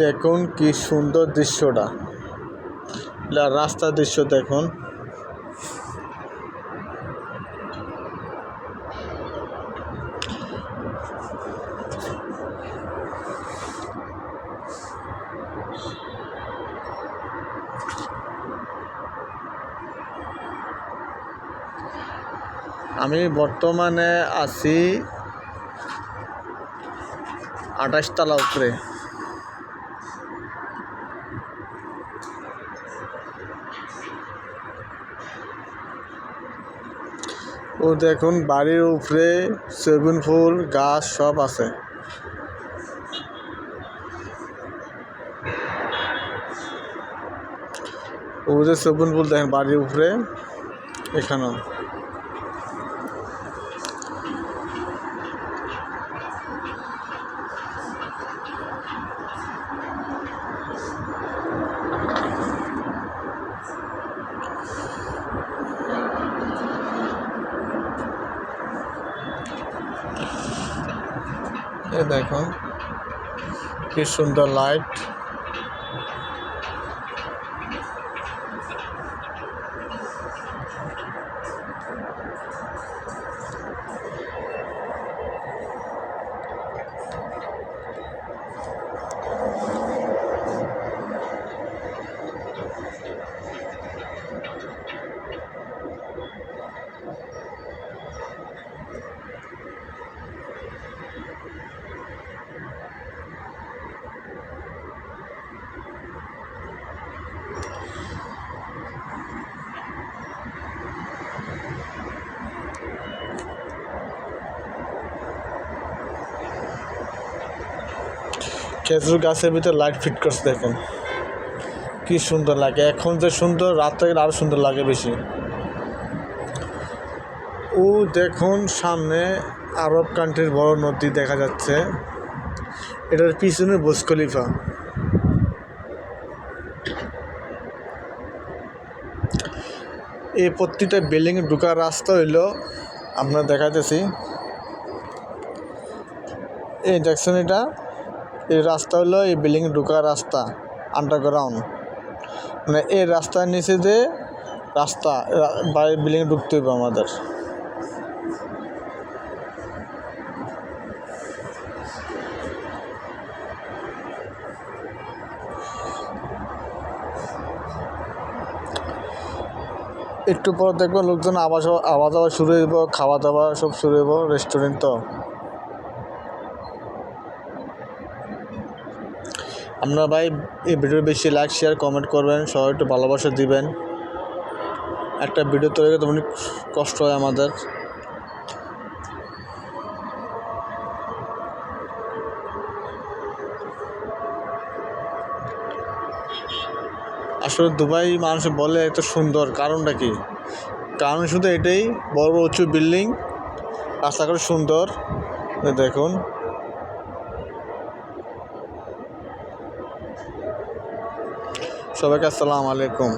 দেখুন কি সুন্দর দৃশ্যটা, রাস্তার দৃশ্য দেখুন। আমি বর্তমানে আছি 28 তলা উপরে। ও দেখুন বাড়ির উপরে সুইমিং পুল গাছ সব আছে। ও যে সুইমিং পুল দেখেন বাড়ির উপরে, এখানেও দেখুন কি সুন্দর লাইট। খেজুর গাছের ভিতরে লাইট ফিট করছে, দেখুন কি সুন্দর লাগে। এখন যে সুন্দর, রাতে আরো সুন্দর লাগে বেশি। ও দেখুন সামনে আরব কান্ট্রির বড় নদী দেখা যাচ্ছে, এটার পিছনে বুর্জ খলিফা। এই প্রতিটা বিল্ডিং ঢোকার রাস্তা হইল, আপনার দেখাতেছি এই দেখছেন, এটা এই রাস্তা হলো এই বিল্ডিং ঢোকার রাস্তা, আন্ডারগ্রাউন্ড। মানে এই রাস্তার নিচে যে রাস্তা, বাড়ির বিল্ডিং ঢুকতে হবে আমাদের। একটু পর দেখবেন লোকজন আওয়া যাওয়া শুরু হইব, খাওয়া দাওয়া সব শুরু হইব, রেস্টুরেন্ট তো। আপনারা ভাই এই ভিডিও বেশি লাইক শেয়ার কমেন্ট করবেন, সবাই একটু ভালোবাসা দিবেন। একটা ভিডিও তৈরি করতে অনেক কষ্ট হয় আমাদের। আসলে দুবাই মানুষ বলে এত সুন্দর, কারণটা কি? কারণ শুধু এটাই, বড় উঁচু বিল্ডিং, রাস্তাঘাট সুন্দর। দেখুন সবাইকে আসসালামু আলাইকুম।